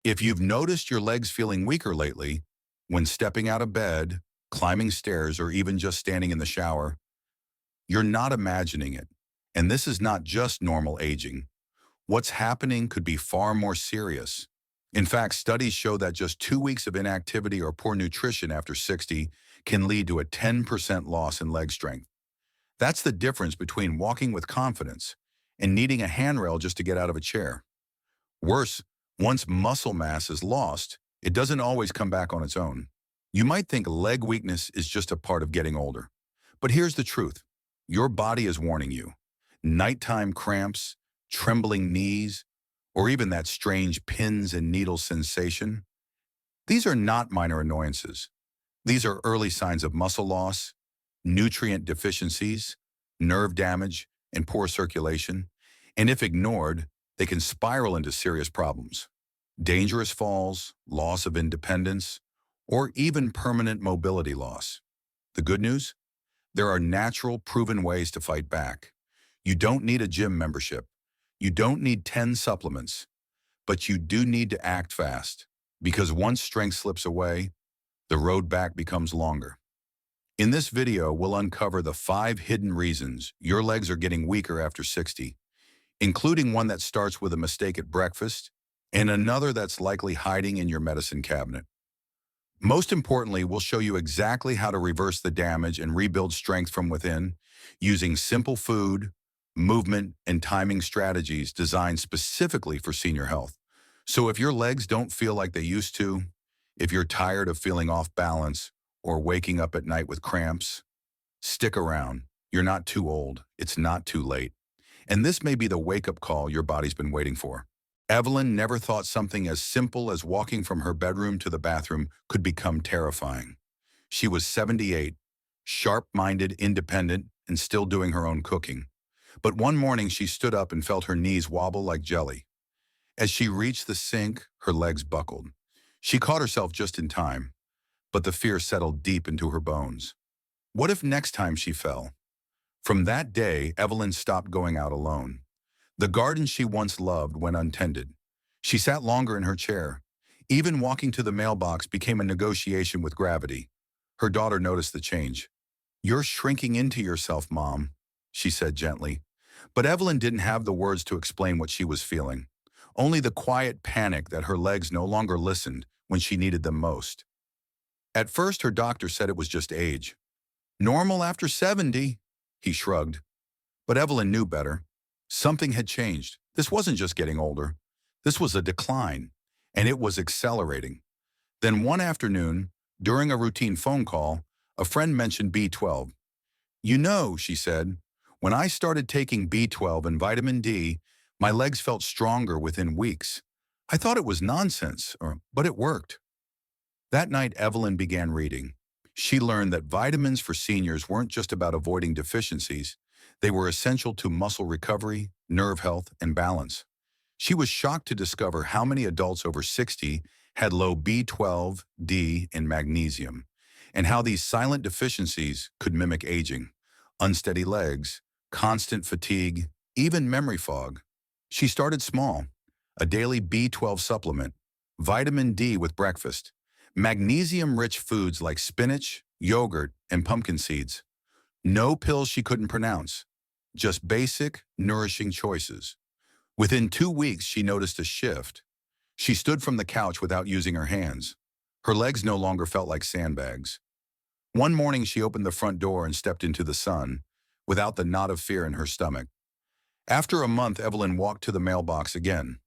If you've noticed your legs feeling weaker lately, when stepping out of bed, climbing stairs, or even just standing in the shower, you're not imagining it. And this is not just normal aging. What's happening could be far more serious. In fact, studies show that just 2 weeks of inactivity or poor nutrition after 60 can lead to a 10% loss in leg strength. That's the difference between walking with confidence and needing a handrail just to get out of a chair. Worse, once muscle mass is lost, it doesn't always come back on its own. You might think leg weakness is just a part of getting older. But here's the truth. Your body is warning you. Nighttime cramps, trembling knees, or even that strange pins and needles sensation, these are not minor annoyances. These are early signs of muscle loss, nutrient deficiencies, nerve damage, and poor circulation. And if ignored, they can spiral into serious problems. Dangerous falls, loss of independence, or even permanent mobility loss. The good news? There are natural, proven ways to fight back. You don't need a gym membership. You don't need 10 supplements. But you do need to act fast, because once strength slips away, the road back becomes longer. In this video, we'll uncover the 5 hidden reasons your legs are getting weaker after 60, including one that starts with a mistake at breakfast and another that's likely hiding in your medicine cabinet. Most importantly, we'll show you exactly how to reverse the damage and rebuild strength from within using simple food, movement, and timing strategies designed specifically for senior health. So if your legs don't feel like they used to, if you're tired of feeling off balance or waking up at night with cramps, stick around. You're not too old. It's not too late. And this may be the wake-up call your body's been waiting for. Evelyn never thought something as simple as walking from her bedroom to the bathroom could become terrifying. She was 78, sharp-minded, independent, and still doing her own cooking. But one morning she stood up and felt her knees wobble like jelly. As she reached the sink, her legs buckled. She caught herself just in time, but the fear settled deep into her bones. What if next time she fell? From that day, Evelyn stopped going out alone. The garden she once loved went untended. She sat longer in her chair. Even walking to the mailbox became a negotiation with gravity. Her daughter noticed the change. "You're shrinking into yourself, Mom," she said gently. But Evelyn didn't have the words to explain what she was feeling. Only the quiet panic that her legs no longer listened when she needed them most. At first, her doctor said it was just age. "Normal after 70, he shrugged. But Evelyn knew better. Something had changed. This wasn't just getting older. This was a decline, and it was accelerating. Then one afternoon, during a routine phone call, a friend mentioned B12. "You know," she said, "when I started taking B12 and vitamin D, my legs felt stronger within weeks. I thought it was nonsense, but it worked." That night, Evelyn began reading. She learned that vitamins for seniors weren't just about avoiding deficiencies. They were essential to muscle recovery, nerve health, and balance. She was shocked to discover how many adults over 60 had low B12, D, and magnesium, and how these silent deficiencies could mimic aging, unsteady legs, constant fatigue, even memory fog. She started small: a daily B12 supplement, vitamin D with breakfast, magnesium-rich foods like spinach, yogurt, and pumpkin seeds. No pills she couldn't pronounce, just basic, nourishing choices. Within 2 weeks, she noticed a shift. She stood from the couch without using her hands. Her legs no longer felt like sandbags. One morning, she opened the front door and stepped into the sun, without the knot of fear in her stomach. After a month, Evelyn walked to the mailbox again,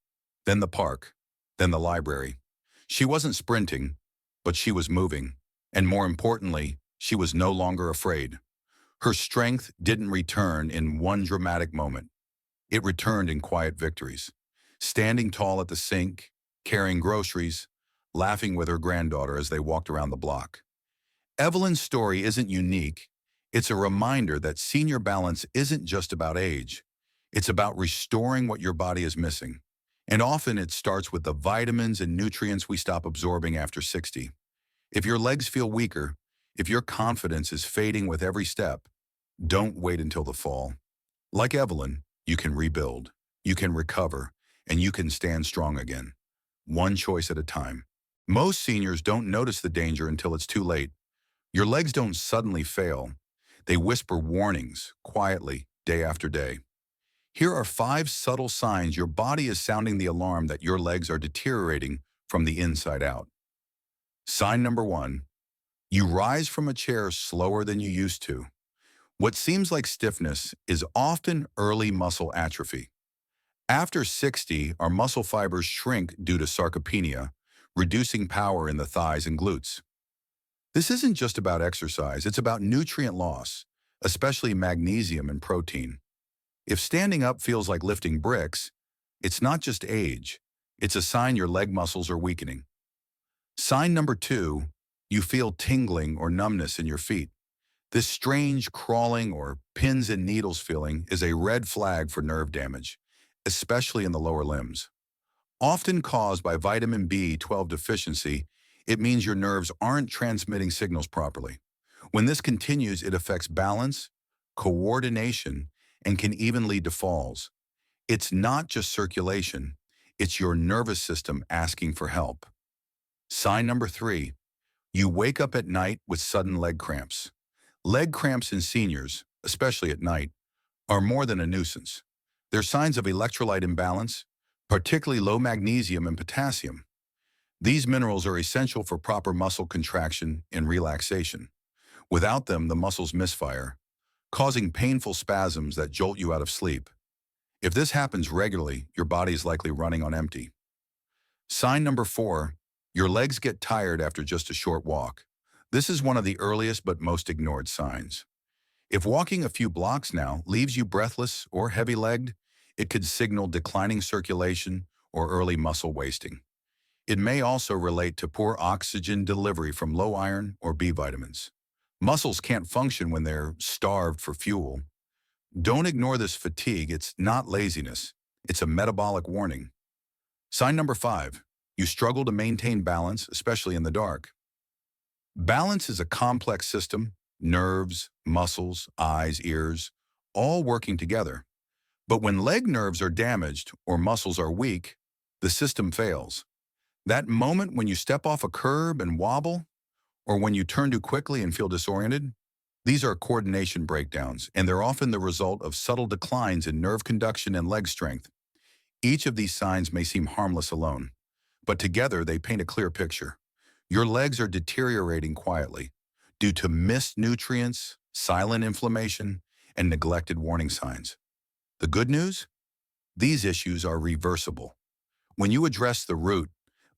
then the park, then the library. She wasn't sprinting, but she was moving, and more importantly, she was no longer afraid. Her strength didn't return in one dramatic moment. It returned in quiet victories. Standing tall at the sink, carrying groceries, laughing with her granddaughter as they walked around the block. Evelyn's story isn't unique. It's a reminder that senior balance isn't just about age. It's about restoring what your body is missing. And often it starts with the vitamins and nutrients we stop absorbing after 60. If your legs feel weaker, if your confidence is fading with every step, don't wait until the fall. Like Evelyn, you can rebuild, you can recover, and you can stand strong again. one choice at a time. Most seniors don't notice the danger until it's too late. Your legs don't suddenly fail. They whisper warnings, quietly, day after day. Here are 5 subtle signs your body is sounding the alarm that your legs are deteriorating from the inside out. Sign number 1. You rise from a chair slower than you used to. What seems like stiffness is often early muscle atrophy. After 60, our muscle fibers shrink due to sarcopenia, reducing power in the thighs and glutes. This isn't just about exercise, it's about nutrient loss, especially magnesium and protein. If standing up feels like lifting bricks, it's not just age, it's a sign your leg muscles are weakening. Sign number 2, you feel tingling or numbness in your feet. This strange crawling or pins and needles feeling is a red flag for nerve damage, especially in the lower limbs. Often caused by vitamin B12 deficiency, it means your nerves aren't transmitting signals properly. When this continues, it affects balance, coordination, and can even lead to falls. It's not just circulation, it's your nervous system asking for help. Sign number 3, you wake up at night with sudden leg cramps. Leg cramps in seniors, especially at night, are more than a nuisance. They're signs of electrolyte imbalance, particularly low magnesium and potassium. These minerals are essential for proper muscle contraction and relaxation. Without them, the muscles misfire, causing painful spasms that jolt you out of sleep. If this happens regularly, your body is likely running on empty. Sign number 4, your legs get tired after just a short walk. This is one of the earliest but most ignored signs. If walking a few blocks now leaves you breathless or heavy-legged, it could signal declining circulation or early muscle wasting. It may also relate to poor oxygen delivery from low iron or B vitamins. Muscles can't function when they're starved for fuel. Don't ignore this fatigue. It's not laziness. It's a metabolic warning. Sign number 5, you struggle to maintain balance, especially in the dark. Balance is a complex system, nerves, muscles, eyes, ears, all working together. But when leg nerves are damaged or muscles are weak, the system fails. That moment when you step off a curb and wobble, or when you turn too quickly and feel disoriented, these are coordination breakdowns, and they're often the result of subtle declines in nerve conduction and leg strength. Each of these signs may seem harmless alone, but together they paint a clear picture. Your legs are deteriorating quietly due to missed nutrients, silent inflammation, and neglected warning signs. The good news? These issues are reversible. When you address the root,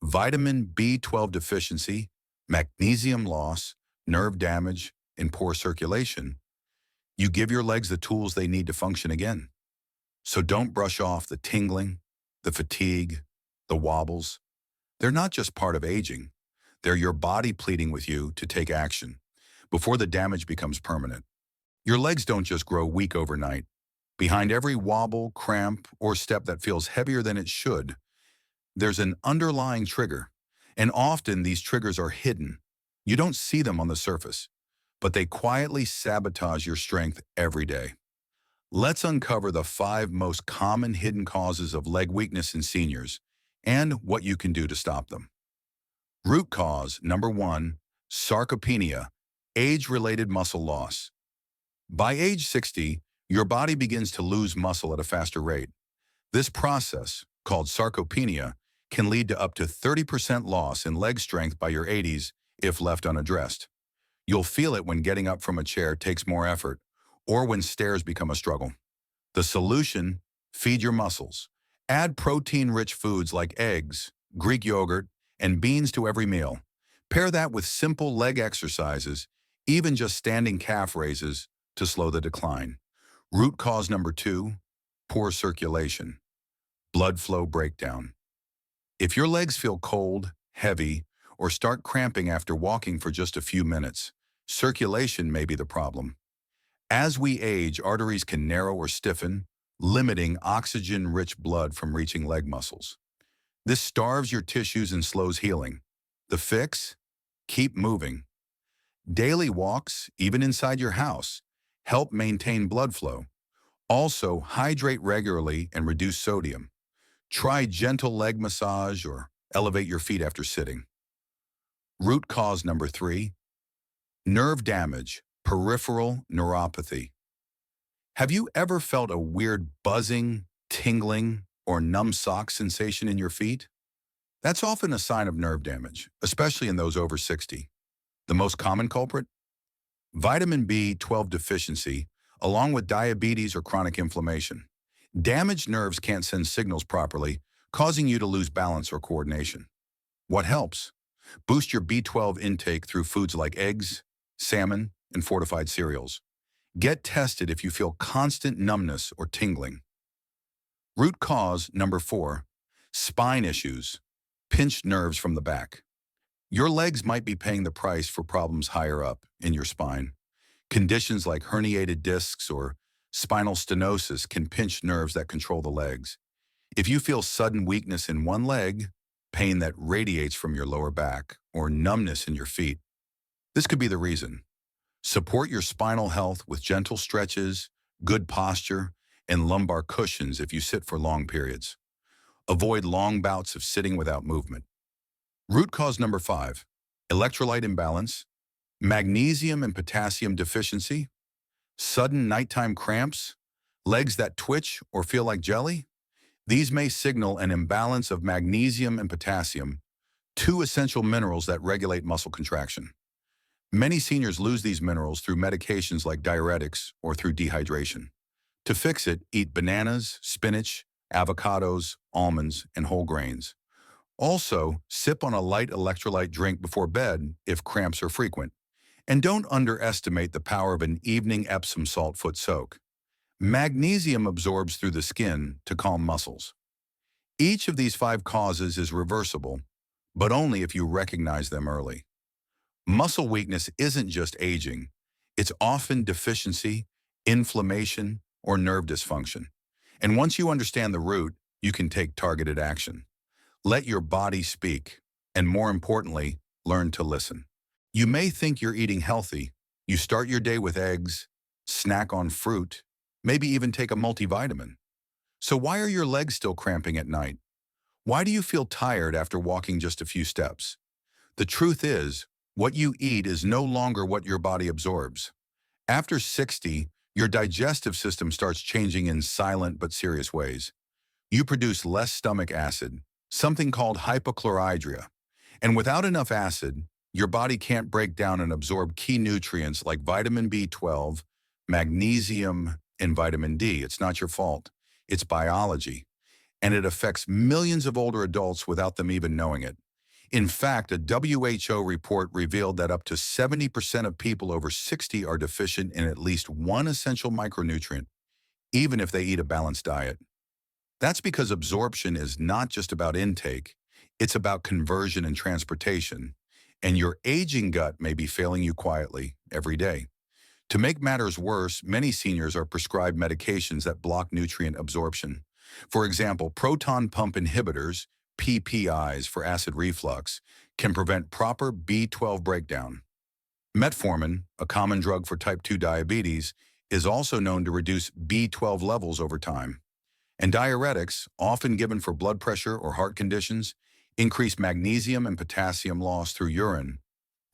vitamin B12 deficiency, magnesium loss, nerve damage, and poor circulation, you give your legs the tools they need to function again. So don't brush off the tingling, the fatigue, the wobbles. They're not just part of aging. They're your body pleading with you to take action before the damage becomes permanent. Your legs don't just grow weak overnight. Behind every wobble, cramp, or step that feels heavier than it should, there's an underlying trigger. And often these triggers are hidden. You don't see them on the surface, but they quietly sabotage your strength every day. Let's uncover the 5 most common hidden causes of leg weakness in seniors and what you can do to stop them. Root cause number 1, sarcopenia, age-related muscle loss. By age 60, your body begins to lose muscle at a faster rate. This process, called sarcopenia, can lead to up to 30% loss in leg strength by your 80s if left unaddressed. You'll feel it when getting up from a chair takes more effort, or when stairs become a struggle. The solution: feed your muscles. Add protein-rich foods like eggs, Greek yogurt, and beans to every meal. Pair that with simple leg exercises, even just standing calf raises, to slow the decline. Root cause number 2, poor circulation, blood flow breakdown. If your legs feel cold, heavy, or start cramping after walking for just a few minutes, circulation may be the problem. As we age, arteries can narrow or stiffen, limiting oxygen-rich blood from reaching leg muscles. This starves your tissues and slows healing. The fix? Keep moving. Daily walks, even inside your house, help maintain blood flow. Also, hydrate regularly and reduce sodium. Try gentle leg massage or Elevate your feet after sitting. Root cause number 3, nerve damage, peripheral neuropathy. Have you ever felt a weird buzzing, tingling, or numb sock sensation in your feet? That's often a sign of nerve damage, especially in those over 60. The most common culprit? Vitamin B12 deficiency, along with diabetes or chronic inflammation. Damaged nerves can't send signals properly, causing you to lose balance or coordination. What helps? Boost your B12 intake through foods like eggs, salmon, and fortified cereals. Get tested if you feel constant numbness or tingling. Root cause number 4, spine issues, pinched nerves from the back. Your legs might be paying the price for problems higher up in your spine. Conditions like herniated discs or spinal stenosis can pinch nerves that control the legs. If you feel sudden weakness in one leg, pain that radiates from your lower back, or numbness in your feet, this could be the reason. Support your spinal health with gentle stretches, good posture, and lumbar cushions if you sit for long periods. Avoid long bouts of sitting without movement. Root cause number 5, electrolyte imbalance, magnesium and potassium deficiency, sudden nighttime cramps, legs that twitch or feel like jelly. These may signal an imbalance of magnesium and potassium, 2 essential minerals that regulate muscle contraction. Many seniors lose these minerals through medications like diuretics or through dehydration. To fix it, eat bananas, spinach, avocados, almonds, and whole grains. Also, sip on a light electrolyte drink before bed if cramps are frequent. And don't underestimate the power of an evening Epsom salt foot soak. Magnesium absorbs through the skin to calm muscles. Each of these 5 causes is reversible, but only if you recognize them early. Muscle weakness isn't just aging. It's often deficiency, inflammation, or nerve dysfunction. And once you understand the root, you can take targeted action. Let your body speak, and more importantly, learn to listen. You may think you're eating healthy. You start your day with eggs, snack on fruit, maybe even take a multivitamin. So why are your legs still cramping at night? Why do you feel tired after walking just a few steps? The truth is, what you eat is no longer what your body absorbs. After 60, your digestive system starts changing in silent but serious ways. You produce less stomach acid, something called hypochlorhydria. And without enough acid, your body can't break down and absorb key nutrients like vitamin B12, magnesium, and vitamin D. It's not your fault. It's biology. And it affects millions of older adults without them even knowing it. In fact, a WHO report revealed that up to 70% of people over 60 are deficient in at least one essential micronutrient, even if they eat a balanced diet. That's because absorption is not just about intake, it's about conversion and transportation, and your aging gut may be failing you quietly every day. To make matters worse, many seniors are prescribed medications that block nutrient absorption. For example, proton pump inhibitors, PPIs for acid reflux, can prevent proper B12 breakdown. Metformin, a common drug for type 2 diabetes, is also known to reduce B12 levels over time. And diuretics, often given for blood pressure or heart conditions, increase magnesium and potassium loss through urine,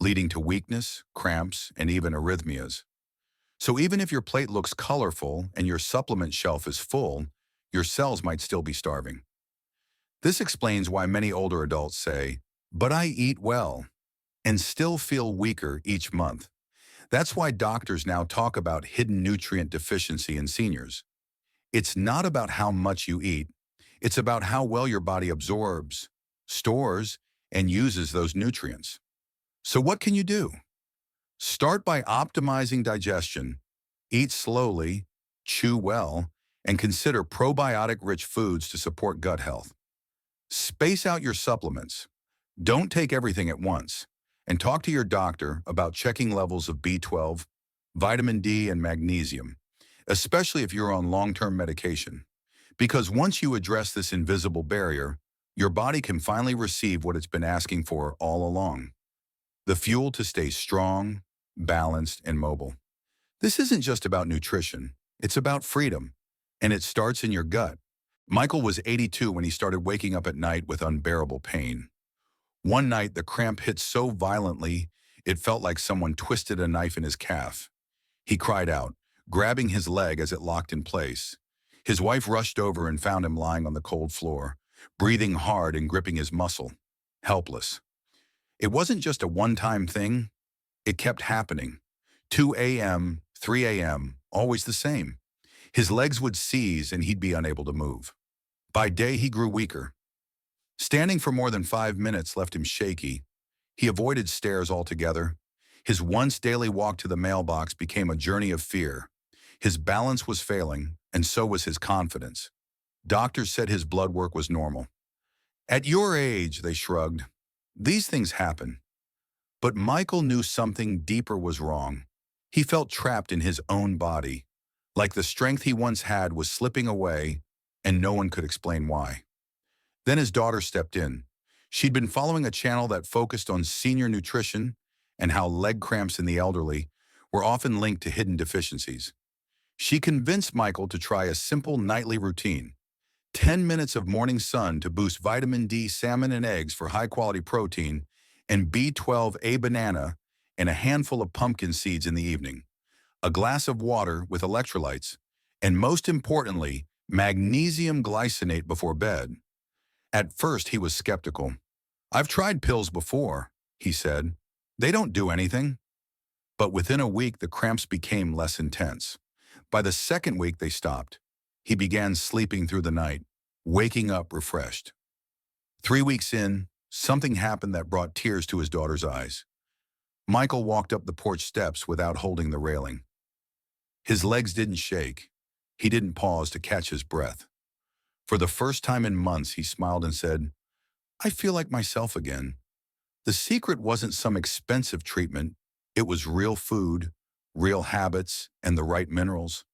leading to weakness, cramps, and even arrhythmias. So even if your plate looks colorful and your supplement shelf is full, your cells might still be starving. This explains why many older adults say, "But I eat well," and still feel weaker each month. That's why doctors now talk about hidden nutrient deficiency in seniors. It's not about how much you eat. It's about how well your body absorbs, stores, and uses those nutrients. So what can you do? Start by optimizing digestion, eat slowly, chew well, and consider probiotic-rich foods to support gut health. Space out your supplements. Don't take everything at once, and talk to your doctor about checking levels of B12, vitamin D, and magnesium, especially if you're on long-term medication. Because once you address this invisible barrier, your body can finally receive what it's been asking for all along: the fuel to stay strong, balanced, and mobile. This isn't just about nutrition, it's about freedom, and it starts in your gut. Michael was 82 when he started waking up at night with unbearable pain. One night, the cramp hit so violently, it felt like someone twisted a knife in his calf. He cried out, grabbing his leg as it locked in place. His wife rushed over and found him lying on the cold floor, breathing hard and gripping his muscle, helpless. It wasn't just a one-time thing. It kept happening. 2 a.m., 3 a.m., always the same. His legs would seize and he'd be unable to move. By day, he grew weaker. Standing for more than 5 minutes left him shaky. He avoided stairs altogether. His once daily walk to the mailbox became a journey of fear. His balance was failing, and so was his confidence. Doctors said his blood work was normal. At your age, they shrugged. These things happen. But Michael knew something deeper was wrong. He felt trapped in his own body, like the strength he once had was slipping away, and no one could explain why. Then his daughter stepped in. She'd been following a channel that focused on senior nutrition and how leg cramps in the elderly were often linked to hidden deficiencies. She convinced Michael to try a simple nightly routine: 10 minutes of morning sun to boost vitamin D, salmon and eggs for high-quality protein, and B12, a banana, and a handful of pumpkin seeds in the evening, a glass of water with electrolytes, and most importantly, magnesium glycinate before bed. At first, he was skeptical. "I've tried pills before," he said. "They don't do anything." But within a week, the cramps became less intense. By the second week, they stopped. He began sleeping through the night, waking up refreshed. 3 weeks in, something happened that brought tears to his daughter's eyes. Michael walked up the porch steps without holding the railing. His legs didn't shake. He didn't pause to catch his breath. For the first time in months, he smiled and said, "I feel like myself again." The secret wasn't some expensive treatment. It was real food, real habits, and the right minerals.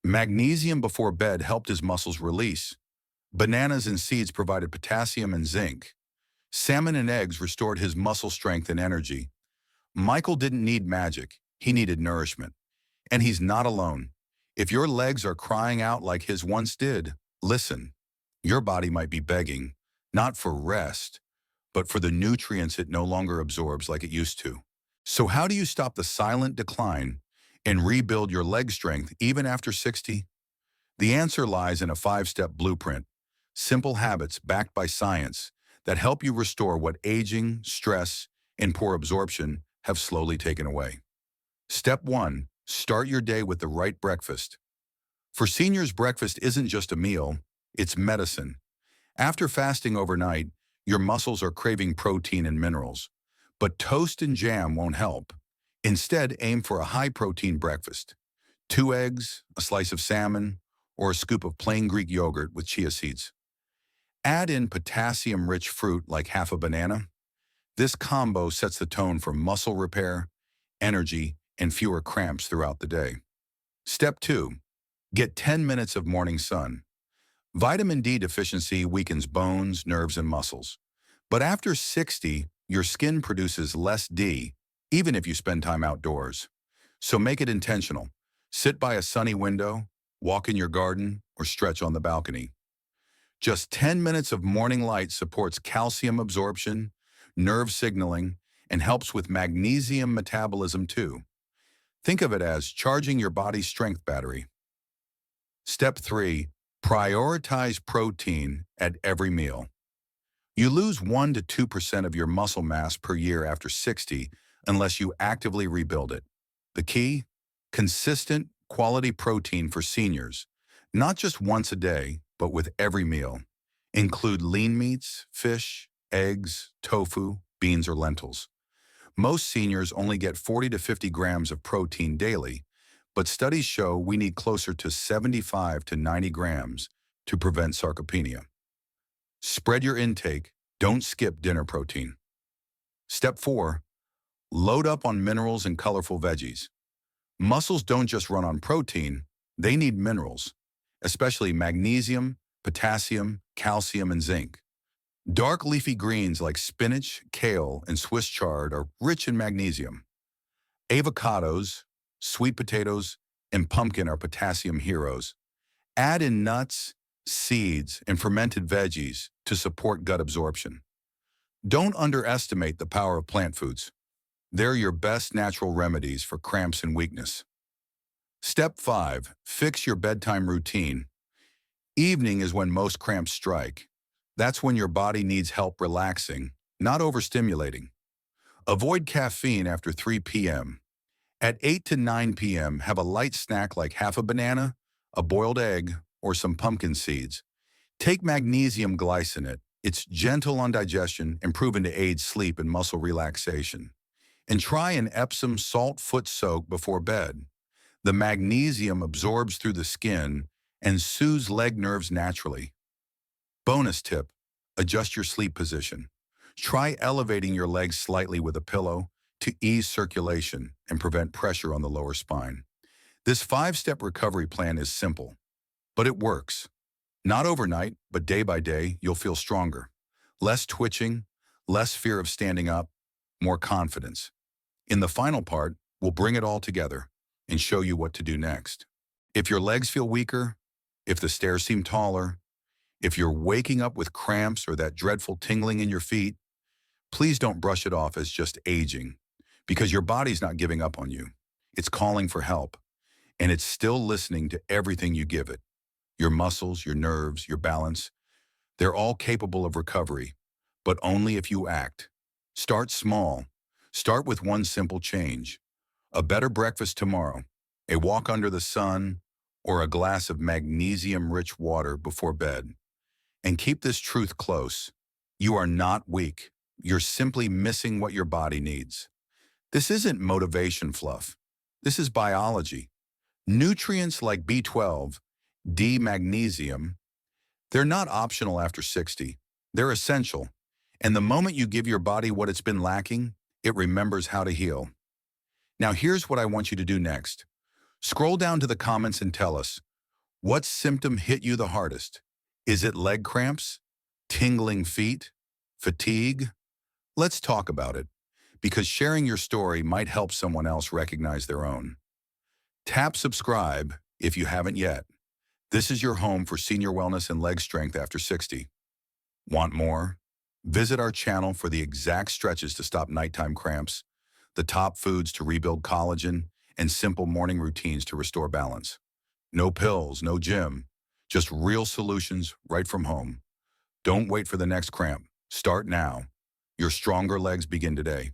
Magnesium before bed helped his muscles release. Bananas and seeds provided potassium and zinc. Salmon and eggs restored his muscle strength and energy. Michael didn't need magic. He needed nourishment. And he's not alone. If your legs are crying out like his once did, listen. Your body might be begging, not for rest, but for the nutrients it no longer absorbs like it used to. So how do you stop the silent decline and rebuild your leg strength even after 60? The answer lies in a 5-step blueprint: simple habits backed by science that help you restore what aging, stress, and poor absorption have slowly taken away. Step 1, start your day with the right breakfast. For seniors, breakfast isn't just a meal, it's medicine. After fasting overnight, your muscles are craving protein and minerals. But toast and jam won't help. Instead, aim for a high-protein breakfast: 2 eggs, a slice of salmon, or a scoop of plain Greek yogurt with chia seeds. Add in potassium-rich fruit like half a banana. This combo sets the tone for muscle repair, energy, and fewer cramps throughout the day. Step 2, get 10 minutes of morning sun. Vitamin D deficiency weakens bones, nerves, and muscles. But after 60, your skin produces less D, even if you spend time outdoors. So make it intentional. Sit by a sunny window, walk in your garden, or stretch on the balcony. Just 10 minutes of morning light supports calcium absorption, nerve signaling, and helps with magnesium metabolism too. Think of it as charging your body's strength battery. Step 3, prioritize protein at every meal. You lose 1 to 2% of your muscle mass per year after 60 unless you actively rebuild it. The key? Consistent, quality protein for seniors, not just once a day, but with every meal. Include lean meats, fish, eggs, tofu, beans, or lentils. Most seniors only get 40 to 50 grams of protein daily, but studies show we need closer to 75 to 90 grams to prevent sarcopenia. Spread your intake, don't skip dinner protein. Step 4, load up on minerals and colorful veggies. Muscles don't just run on protein, they need minerals, especially magnesium, potassium, calcium, and zinc. Dark leafy greens like spinach, kale, and Swiss chard are rich in magnesium. Avocados, sweet potatoes, and pumpkin are potassium heroes. Add in nuts, seeds, and fermented veggies to support gut absorption. Don't underestimate the power of plant foods. They're your best natural remedies for cramps and weakness. Step 5. Fix your bedtime routine. Evening is when most cramps strike. That's when your body needs help relaxing, not overstimulating. Avoid caffeine after 3 p.m. At 8 to 9 p.m., have a light snack like half a banana, a boiled egg, or some pumpkin seeds. Take magnesium glycinate. It's gentle on digestion and proven to aid sleep and muscle relaxation. And try an Epsom salt foot soak before bed. The magnesium absorbs through the skin and soothes leg nerves naturally. Bonus tip, adjust your sleep position. Try elevating your legs slightly with a pillow to ease circulation and prevent pressure on the lower spine. This 5-step recovery plan is simple, but it works. Not overnight, but day by day, you'll feel stronger. Less twitching, less fear of standing up, more confidence. In the final part, we'll bring it all together and show you what to do next. If your legs feel weaker, if the stairs seem taller, if you're waking up with cramps or that dreadful tingling in your feet, please don't brush it off as just aging, because your body's not giving up on you. It's calling for help, and it's still listening to everything you give it. Your muscles, your nerves, your balance, they're all capable of recovery, but only if you act. Start small. Start with one simple change. A better breakfast tomorrow, a walk under the sun, or a glass of magnesium-rich water before bed. And keep this truth close. You are not weak. You're simply missing what your body needs. This isn't motivation fluff. This is biology. Nutrients like B12, D, magnesium, they're not optional after 60. They're essential. And the moment you give your body what it's been lacking, it remembers how to heal. Now here's what I want you to do next. Scroll down to the comments and tell us, what symptom hit you the hardest? Is it leg cramps? Tingling feet? Fatigue? Let's talk about it, because sharing your story might help someone else recognize their own. Tap subscribe if you haven't yet. This is your home for senior wellness and leg strength after 60. Want more? Visit our channel for the exact stretches to stop nighttime cramps, the top foods to rebuild collagen, and simple morning routines to restore balance. No pills, no gym, just real solutions right from home. Don't wait for the next cramp. Start now. Your stronger legs begin today.